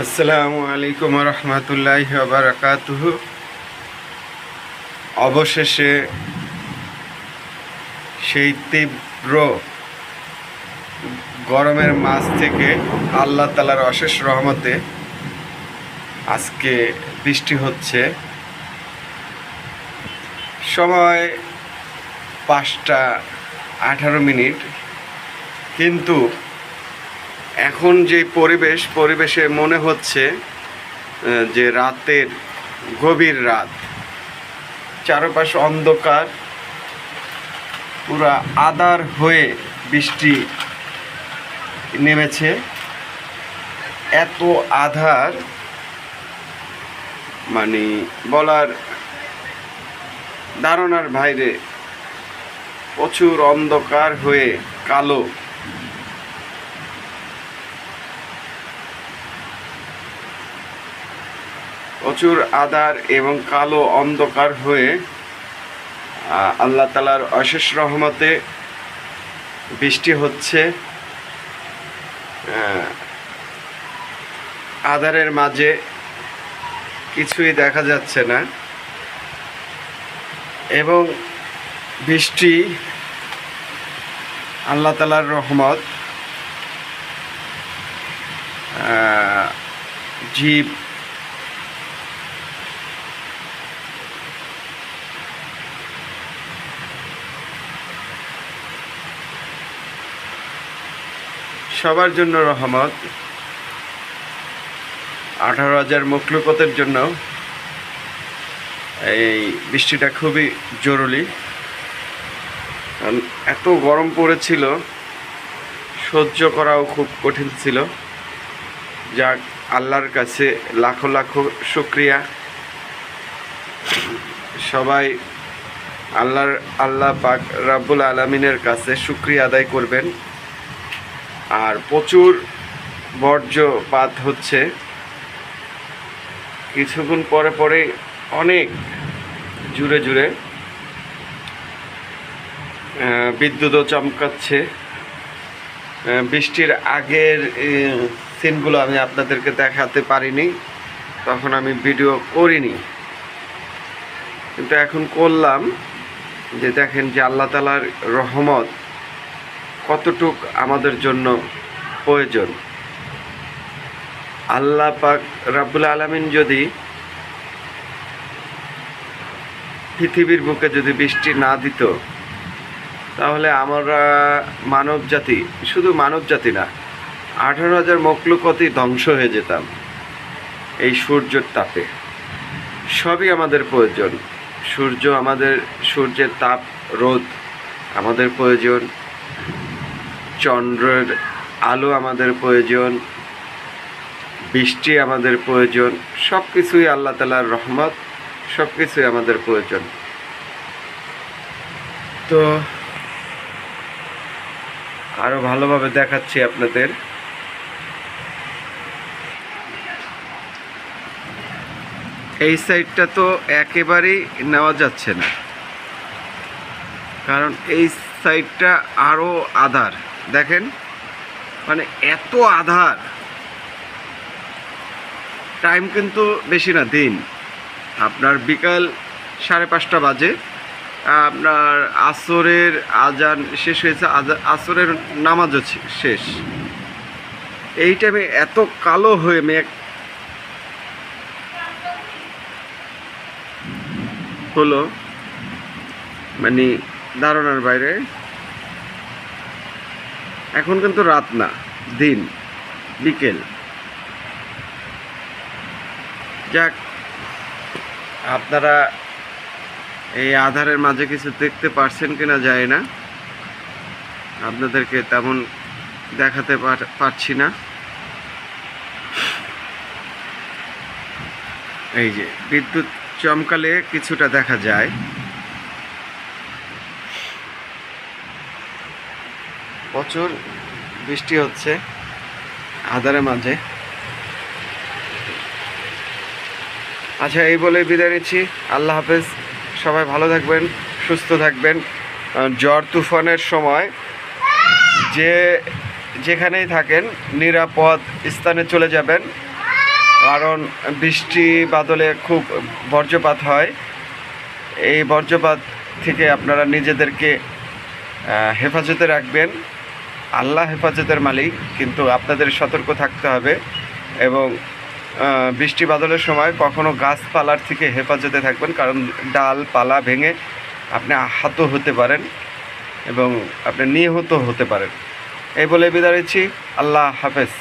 আসসালামু আলাইকুম রহমতুল্লাহি ওয়া বারাকাতুহু। অবশেষে সেই তীব্র গরমের মাঝ থেকে আল্লাহ তাআলার অশেষ রহমতে আজকে বৃষ্টি হচ্ছে। সময় 5টা 18 মিনিট, কিন্তু এখন যে পরিবেশে মনে হচ্ছে যে রাতের গভীর রাত, চারপাশ অন্ধকার, পুরা আঁধার হয়ে বৃষ্টি নেমেছে। এত আঁধার মানে বলার ধারণার বাইরে, প্রচুর অন্ধকার হয়ে কালো। প্রচুর আঁধার এবং কালো অন্ধকার হয়ে আল্লাহ তাআলার অশেষ রহমতে বৃষ্টি হচ্ছে। আঁধারের মাঝে কিছুই দেখা যাচ্ছে না, এবং বৃষ্টি আল্লাহ তাআলার রহমত। জীব সবার জন্য রহমত। 18,000 মখলুকতের জন্য এই বৃষ্টিটা খুবই জরুরি। এত গরম পড়েছিল, সহ্য করাও খুব কঠিন ছিল। যাক, আল্লাহর কাছে লাখো লাখো শুকরিয়া। সবাই আল্লাহ পাক রাব্বুল আলামিনের কাছে শুকরিয়া আদায় করবেন। আর প্রচুর বর্জ্যপাত হচ্ছে, কিছুক্ষণ পরে পরে অনেক জুড়ে জুড়ে বিদ্যুৎও চমকাচ্ছে। বৃষ্টির আগের সিনগুলো আমি আপনাদেরকে দেখাতে পারিনি, তখন আমি ভিডিও করিনি, কিন্তু এখন করলাম। যে দেখেন যে আল্লাহ তাআলার রহমত কতটুক আমাদের জন্য প্রয়োজন। আল্লাহ পাক রাব্বুল আলামিন যদি পৃথিবীর বুকে যদি বৃষ্টি না দিত, তাহলে আমরা মানব জাতি, শুধু মানব জাতি না, 18,000 মখলুকতই ধ্বংস হয়ে যেতাম এই সূর্যের তাপে। সবই আমাদের প্রয়োজন। সূর্যের তাপ, রোদ আমাদের প্রয়োজন, চন্দ্রের আলো আমাদের প্রয়োজন, বৃষ্টি আমাদের প্রয়োজন। সব কিছুই আল্লাহ তাআলার রহমত, সব কিছুই আমাদের প্রয়োজন। তো আরো ভালোভাবে দেখাচ্ছি আপনাদের। এই সাইডটা তো একেবারেই নেওয়া যাচ্ছে না, কারণ এই সাইডটা আরো আঁধার। দেখেন, মানে এত আঁধার। টাইম কিন্তু বেশি না, দিন আপনার বিকাল 5:30 বাজে। আপনার আসরের আজান শেষ হয়েছে, আসরের নামাজও শেষ। এই টাইমে এত কালো হয়ে মেঘ হলো, মানে ধারণার বাইরে। এখন কিন্তু রাত না, দিন, বিকেল। যাক, আপনারা এই আধারের মাঝে কিছু দেখতে পারছেন কিনা জানি না, আপনাদেরকে তেমন দেখাতে পারছি না। এই যে বিদ্যুৎ চমকালে কিছুটা দেখা যায়। প্রচুর বৃষ্টি হচ্ছে আঁধারের মাঝে। আচ্ছা, এই বলে বিদায় নিচ্ছি। আল্লাহ হাফেজ। সবাই ভালো থাকবেন, সুস্থ থাকবেন। ঝড় তুফানের সময় যেখানেই থাকেন নিরাপদ স্থানে চলে যাবেন। কারণ বৃষ্টি বাদলে খুব বজ্রপাত হয়। এই বজ্রপাত থেকে আপনারা নিজেদেরকে হেফাজতে রাখবেন। আল্লাহ হেফাজতের মালিক, কিন্তু আপনাদের সতর্ক থাকতে হবে। এবং বৃষ্টি বাদলের সময় কখনো গাছপালার থেকে হেফাজতে থাকবেন, কারণ ডালপালা ভেঙে আপনি আহত হতে পারেন এবং আপনি নিহত হতে পারেন। এই বলে বিদায় নিচ্ছি। আল্লাহ হাফেজ।